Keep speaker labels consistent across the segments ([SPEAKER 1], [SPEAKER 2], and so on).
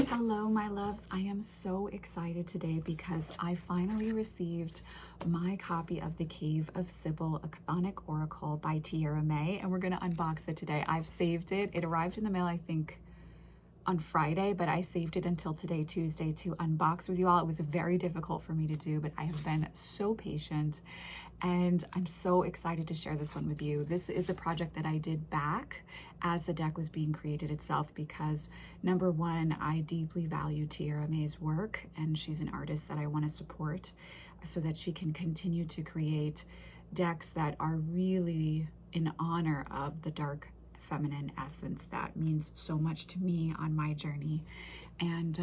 [SPEAKER 1] Hello, my loves. I am so excited today because I finally received my copy of The Cave of Sybil, a Chthonic Oracle by Tiera, and we're going to unbox it today. I've saved it. It arrived in the mail, I think, on Friday, but I saved it until today, Tuesday, to unbox with you all. It was very difficult for me to do, but I have been so patient and I'm so excited to share this one with you. This is a project that I did back as the deck was being created itself because, number one, I deeply value Tiera May's work, and she's an artist that I want to support so that she can continue to create decks that are really in honor of the dark feminine essence that means so much to me on my journey. And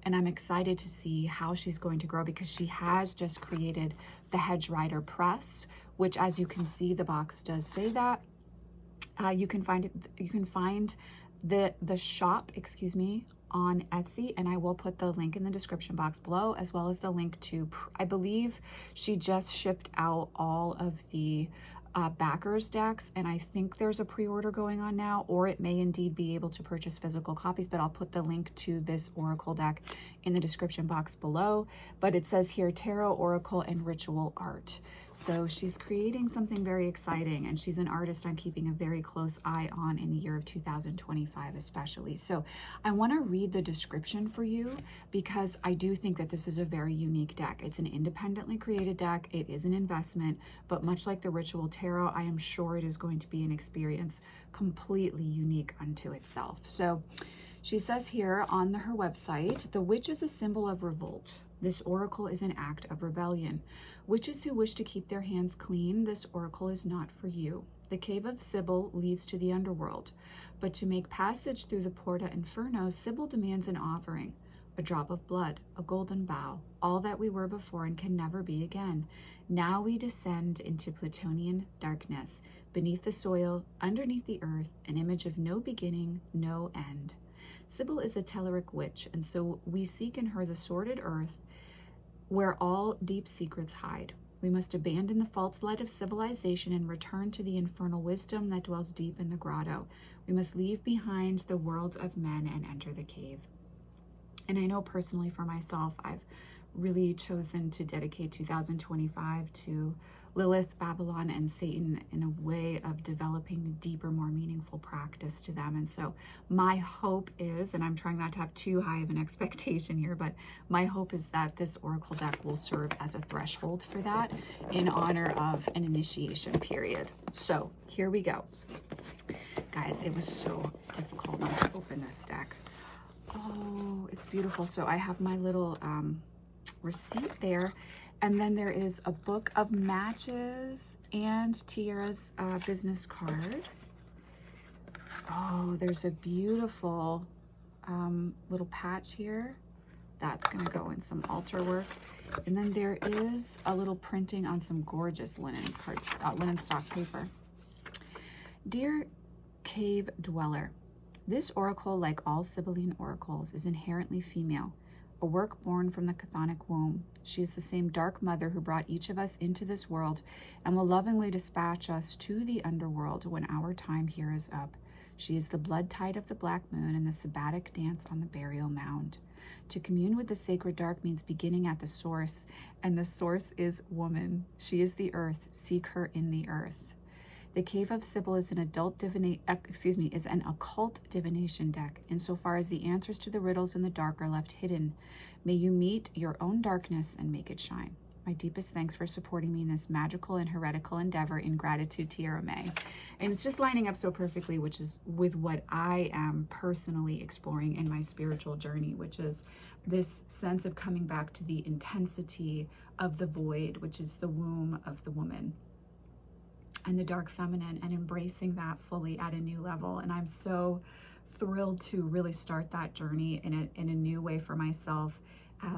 [SPEAKER 1] I'm excited to see how she's going to grow because she has just created the Hedge Rider Press, which, as you can see, the box does say that. You can find it. You can find the shop, excuse me, on Etsy, and I will put the link in the description box below, as well as the link to, I believe she just shipped out all of the backers decks, and I think there's a pre-order going on now, or it may indeed be able to purchase physical copies, but I'll put the link to this oracle deck in the description box below. But it says here tarot, oracle, and ritual art. So she's creating something very exciting, and she's an artist I'm keeping a very close eye on in the year of 2025 especially. So I want to read the description for you because I do think that this is a very unique deck. It's an independently created deck. It is an investment, but much like the Ritual Tarot, I am sure it is going to be an experience completely unique unto itself. So she says here on her website, the witch is a symbol of revolt. This oracle is an act of rebellion. Witches who wish to keep their hands clean, this oracle is not for you. The Cave of Sybil leads to the underworld, but to make passage through the Porta Inferno, Sybil demands an offering, a drop of blood, a golden bough, all that we were before and can never be again. Now we descend into Plutonian darkness, beneath the soil, underneath the earth, an image of no beginning, no end. Sybil is a Telluric witch, and so we seek in her the sordid earth where all deep secrets hide. We must abandon the false light of civilization and return to the infernal wisdom that dwells deep in the grotto. We must leave behind the world of men and enter the cave. And I know personally for myself, I've really chosen to dedicate 2025 to Lilith, Babylon, and Satan in a way of developing deeper, more meaningful practice to them. And so my hope is, and I'm trying not to have too high of an expectation here, but my hope is that this oracle deck will serve as a threshold for that in honor of an initiation period. So here we go. Guys, it was so difficult not to open this deck. Oh, it's beautiful. So I have my little receipt there, and then there is a book of matches and Tiera's business card. Oh, there's a beautiful little patch here that's going to go in some altar work, and then there is a little printing on some gorgeous linen cards, linen stock paper. Dear Cave Dweller, this oracle, like all Sibylline oracles, is inherently female, a work born from the chthonic womb. She is the same dark mother who brought each of us into this world and will lovingly dispatch us to the underworld when our time here is up. She is the blood tide of the black moon and the sabbatic dance on the burial mound. To commune with the sacred dark means beginning at the source, and the source is woman. She is the earth. Seek her in the earth. The Cave of Sybil is an occult divination deck, insofar as the answers to the riddles in the dark are left hidden. May you meet your own darkness and make it shine. My deepest thanks for supporting me in this magical and heretical endeavor. In gratitude, Tiera May. And it's just lining up so perfectly, which is with what I am personally exploring in my spiritual journey, which is this sense of coming back to the intensity of the void, which is the womb of the woman, and the dark feminine, and embracing that fully at a new level. And I'm so thrilled to really start that journey in a new way for myself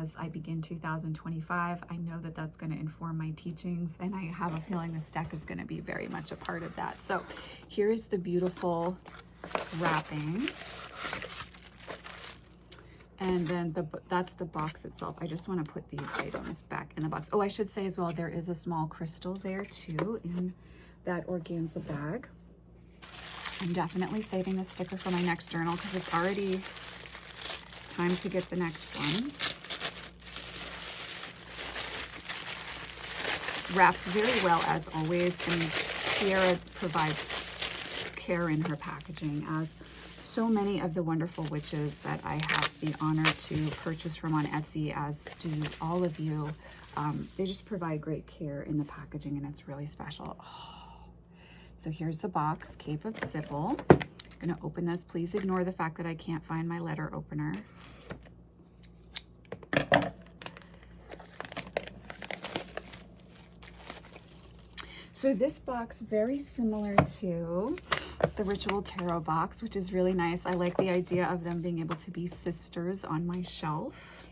[SPEAKER 1] as I begin 2025. I know that that's going to inform my teachings, and I have a feeling this deck is going to be very much a part of that. So here is the beautiful wrapping, and then that's the box itself. I just want to put these items back in the box. Oh, I should say as well, there is a small crystal there too in that organza bag. I'm definitely saving this sticker for my next journal because it's already time to get the next one. Wrapped very well as always, and Tiera provides care in her packaging, as so many of the wonderful witches that I have the honor to purchase from on Etsy, as do all of you. They just provide great care in the packaging, and it's really special. Oh. So here's the box, Cave of Sybil. I'm gonna open this. Please ignore the fact that I can't find my letter opener. So this box, very similar to the Ritual Tarot box, which is really nice. I like the idea of them being able to be sisters on my shelf.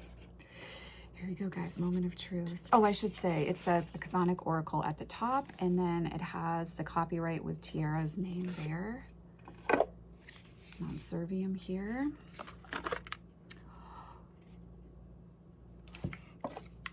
[SPEAKER 1] Here we go, guys, moment of truth. Oh, I should say, it says a Chthonic Oracle at the top, and then it has the copyright with Tiera's name there. Non-servium here.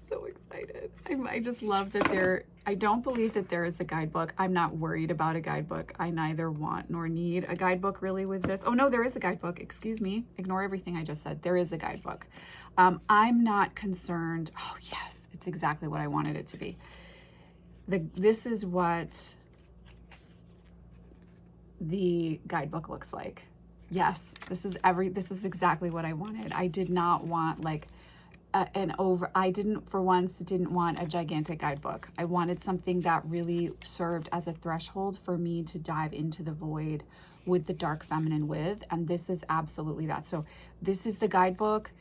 [SPEAKER 1] So excited. I just love that I don't believe that there is a guidebook. I'm not worried about a guidebook. I neither want nor need a guidebook really with this. Oh no, there is a guidebook. Excuse me. Ignore everything I just said. There is a guidebook. I'm not concerned. Oh yes, it's exactly what I wanted it to be. This is what the guidebook looks like. Yes, this is exactly what I wanted. I did not want like I for once didn't want a gigantic guidebook. I wanted something that really served as a threshold for me to dive into the void with the dark feminine with, and this is absolutely that. So this is the guidebook.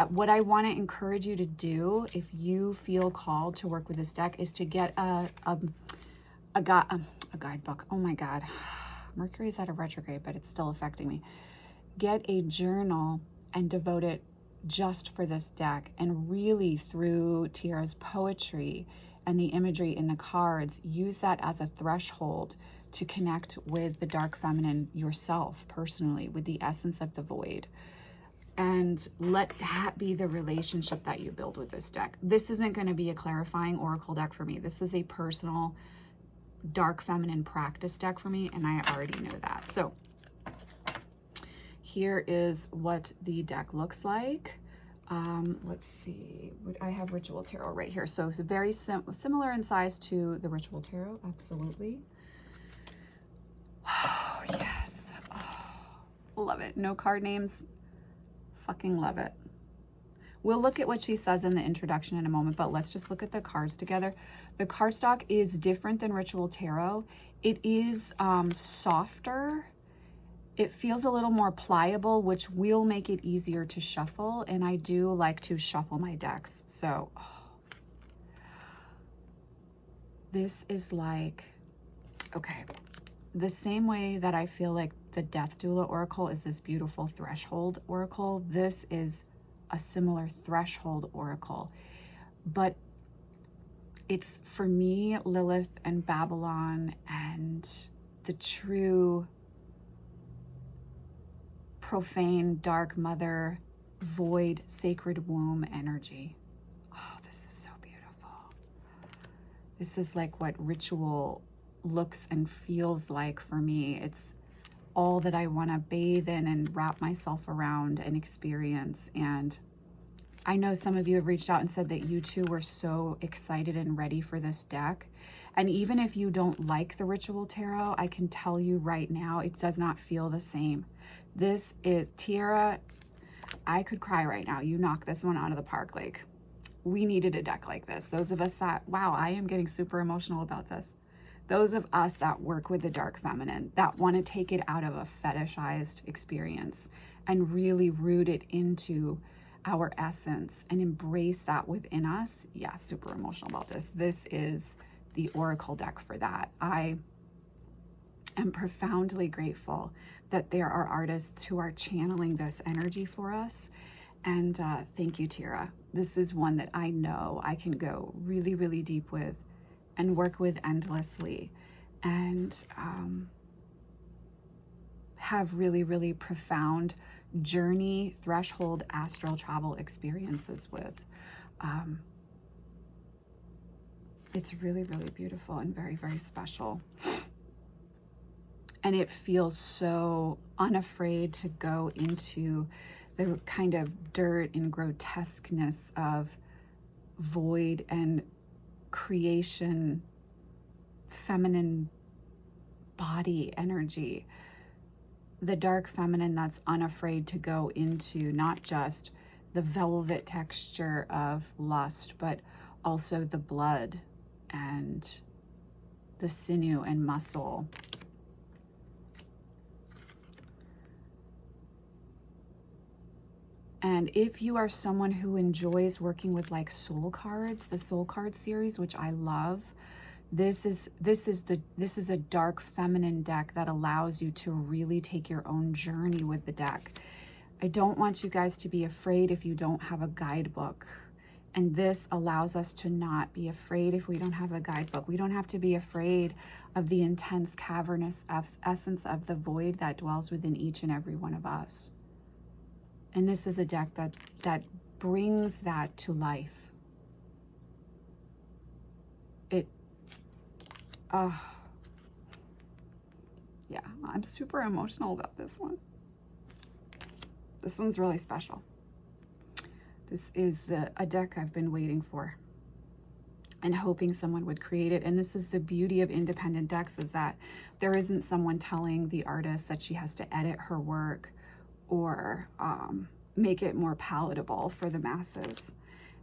[SPEAKER 1] What I want to encourage you to do, if you feel called to work with this deck, is to get a guidebook. Oh my God, Mercury's out of retrograde, but it's still affecting me. Get a journal and devote it just for this deck, and really through Tiera's poetry and the imagery in the cards, use that as a threshold to connect with the dark feminine yourself personally, with the essence of the void. And let that be the relationship that you build with this deck. This isn't going to be a clarifying oracle deck for me. This is a personal dark feminine practice deck for me, and I already know that. So here is what the deck looks like. Let's see, I have Ritual Tarot right here. So it's very similar in size to the Ritual Tarot, absolutely. Oh, yes. Oh, love it. No card names. Fucking love it. We'll look at what she says in the introduction in a moment, but let's just look at the cards together. The cardstock is different than Ritual Tarot. It is softer. It feels a little more pliable, which will make it easier to shuffle. And I do like to shuffle my decks. So this is like, okay, the same way that I feel like the Death Doula Oracle is this beautiful threshold oracle, this is a similar threshold oracle. But it's, for me, Lilith and Babylon and the true profane dark mother void sacred womb energy. Oh, this is so beautiful. This is like what ritual looks and feels like for me. It's all that I want to bathe in and wrap myself around and experience. And I know some of you have reached out and said that you too were so excited and ready for this deck. And even if you don't like the Ritual Tarot, I can tell you right now, it does not feel the same. This is Tiera. I could cry right now. You knocked this one out of the park. Like, we needed a deck like this. Those of us that, wow, I am getting super emotional about this. Those of us that work with the dark feminine, that want to take it out of a fetishized experience and really root it into our essence and embrace that within us. Yeah, super emotional about this. This is the oracle deck for that. I am profoundly grateful that there are artists who are channeling this energy for us. And thank you, Tiera. This is one that I know I can go really, really deep with and work with endlessly, and have really, really profound journey, threshold, astral travel experiences with. It's really, really beautiful and very, very special. And it feels so unafraid to go into the kind of dirt and grotesqueness of void and creation, feminine body energy. The dark feminine that's unafraid to go into not just the velvet texture of lust, but also the blood and the sinew and muscle. And if you are someone who enjoys working with like soul cards, the soul card series, which I love, this is a dark feminine deck that allows you to really take your own journey with the deck. I don't want you guys to be afraid if you don't have a guidebook. And this allows us to not be afraid if we don't have a guidebook. We don't have to be afraid of the intense cavernous essence of the void that dwells within each and every one of us. And this is a deck that brings that to life. Yeah, I'm super emotional about this one. This one's really special. This is a deck I've been waiting for and hoping someone would create it. And this is the beauty of independent decks, is that there isn't someone telling the artist that she has to edit her work or make it more palatable for the masses.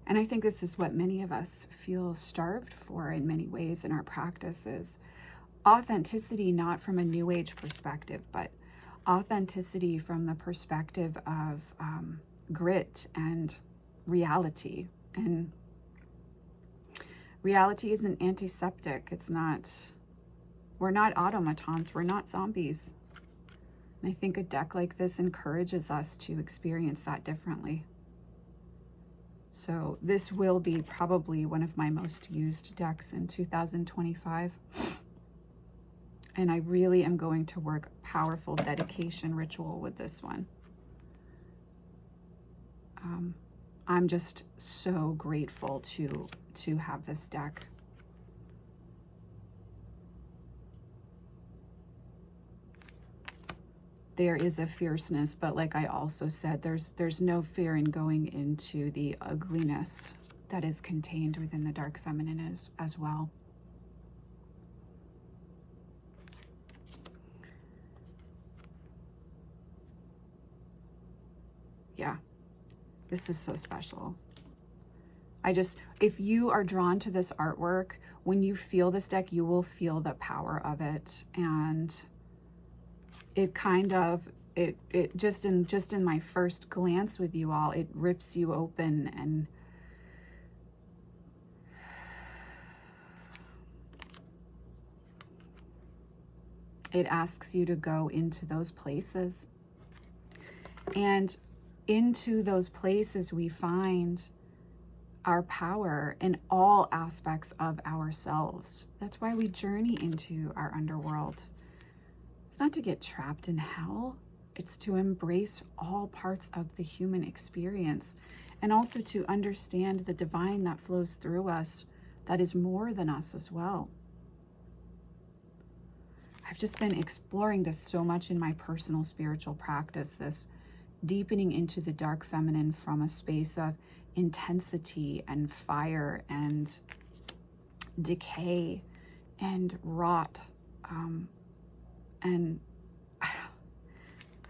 [SPEAKER 1] And I think this is what many of us feel starved for in many ways in our practices. Authenticity, not from a new age perspective, but authenticity from the perspective of grit and reality. And reality isn't antiseptic. It's not, we're not automatons, we're not zombies. And I think a deck like this encourages us to experience that differently. So this will be probably one of my most used decks in 2025. And I really am going to work a powerful dedication ritual with this one. I'm just so grateful to have this deck. There is a fierceness, but like I also said, there's no fear in going into the ugliness that is contained within the dark feminine as well. Yeah, this is so special. If you are drawn to this artwork, when you feel this deck, you will feel the power of it. And it kind of, just in my first glance with you all, it rips you open and it asks you to go into those places. And into those places we find our power in all aspects of ourselves. That's why we journey into our underworld. It's not to get trapped in hell. It's to embrace all parts of the human experience, and also to understand the divine that flows through us, that is more than us as well. I've just been exploring this so much in my personal spiritual practice, this deepening into the dark feminine from a space of intensity and fire and decay and rot. And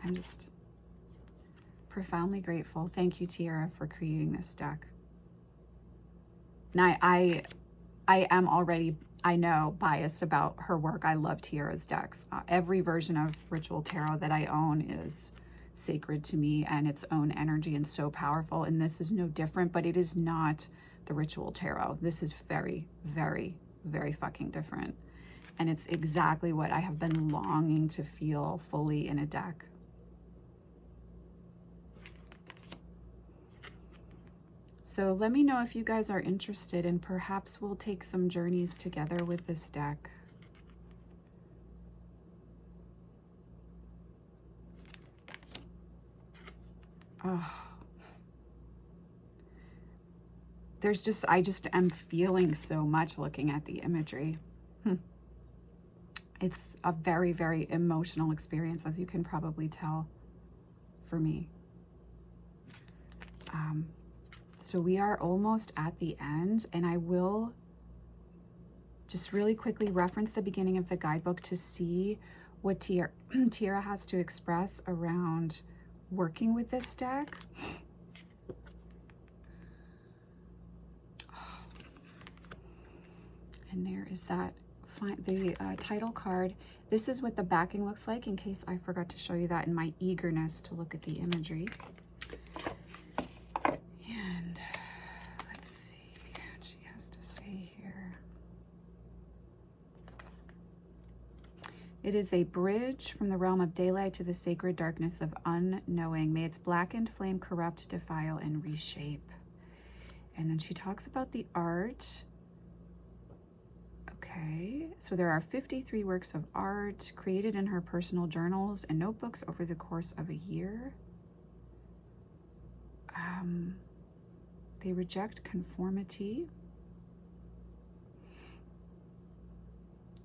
[SPEAKER 1] I'm just profoundly grateful. Thank you, Tiera, for creating this deck. Now, I am already, I know, biased about her work. I love Tiera's decks. Every version of Ritual Tarot that I own is sacred to me and its own energy and so powerful. And this is no different, but it is not the Ritual Tarot. This is very, very, very fucking different. And it's exactly what I have been longing to feel fully in a deck. So let me know if you guys are interested, and perhaps we'll take some journeys together with this deck. Oh. I just am feeling so much looking at the imagery. It's a very, very emotional experience, as you can probably tell, for me. So we are almost at the end, and I will just really quickly reference the beginning of the guidebook to see what Tiera has to express around working with this deck. And there is that, the title card. This is what the backing looks like, in case I forgot to show you that in my eagerness to look at the imagery. And let's see what she has to say here. It is a bridge from the realm of daylight to the sacred darkness of unknowing. May its blackened flame corrupt, defile, and reshape. And then she talks about the art. Okay, so there are 53 works of art created in her personal journals and notebooks over the course of a year. They reject conformity.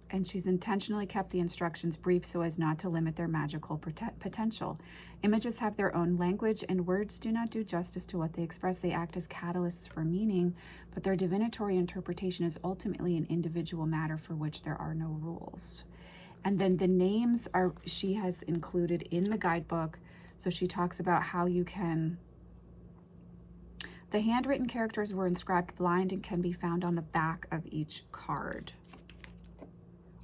[SPEAKER 1] And she's intentionally kept the instructions brief so as not to limit their magical potential. Images have their own language, and words do not do justice to what they express. They act as catalysts for meaning, but their divinatory interpretation is ultimately an individual matter for which there are no rules. And then the names she has included in the guidebook. So she talks about how you can... The handwritten characters were inscribed blind and can be found on the back of each card.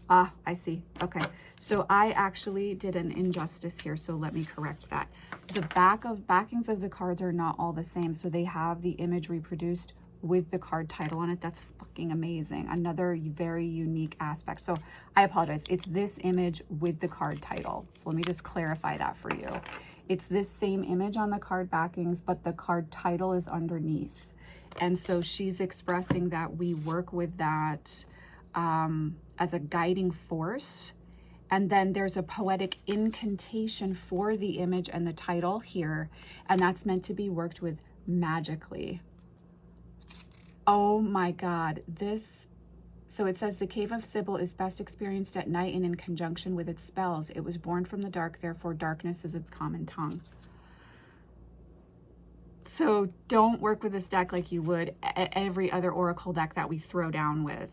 [SPEAKER 1] Ah, I see. Okay, so I actually did an injustice here, so let me correct that. The backings of the cards are not all the same, so they have the image reproduced with the card title on it. That's fucking amazing. Another very unique aspect. So I apologize. It's this image with the card title. So let me just clarify that for you. It's this same image on the card backings, but the card title is underneath. And so she's expressing that we work with that as a guiding force. And then there's a poetic incantation for the image and the title here, and that's meant to be worked with magically. Oh my God, so it says the Cave of Sybil is best experienced at night and in conjunction with its spells. It was born from the dark, therefore darkness is its common tongue. So don't work with this deck like you would every other oracle deck that we throw down with.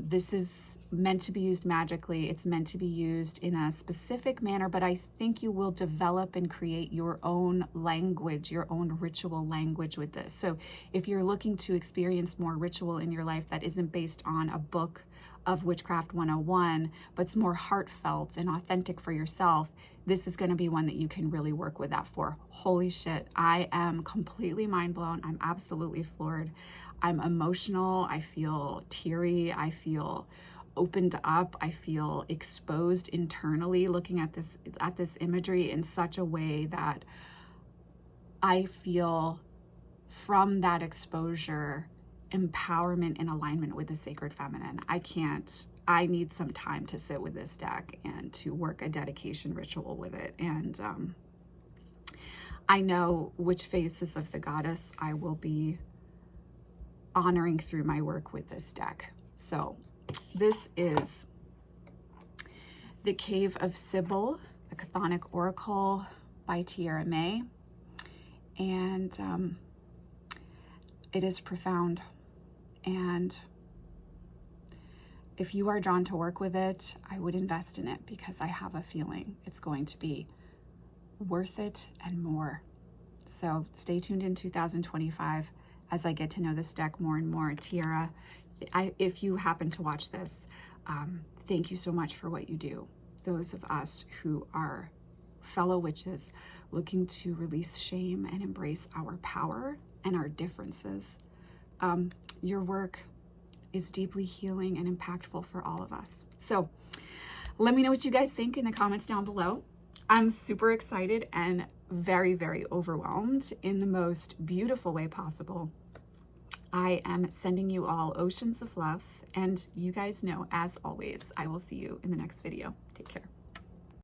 [SPEAKER 1] This is meant to be used magically. It's meant to be used in a specific manner, but I think you will develop and create your own language, your own ritual language with this. So if you're looking to experience more ritual in your life that isn't based on a book of Witchcraft 101, but it's more heartfelt and authentic for yourself, this is going to be one that you can really work with that for. Holy shit, I am completely mind blown. I'm absolutely floored. I'm emotional. I feel teary. I feel opened up. I feel exposed internally looking at this imagery in such a way that I feel from that exposure empowerment and alignment with the sacred feminine. I need some time to sit with this deck and to work a dedication ritual with it. And I know which faces of the goddess I will be honoring through my work with this deck. So this is the Cave of Sybil, a Chthonic Oracle by Tiera May. And it is profound. And if you are drawn to work with it, I would invest in it because I have a feeling it's going to be worth it and more. So stay tuned in 2025 as I get to know this deck more and more. Tiera, if you happen to watch this, thank you so much for what you do. Those of us who are fellow witches looking to release shame and embrace our power and our differences. Your work is deeply healing and impactful for all of us. So let me know what you guys think in the comments down below. I'm super excited and very, very overwhelmed in the most beautiful way possible. I am sending you all oceans of love, and you guys know, as always, I will see you in the next video. Take care.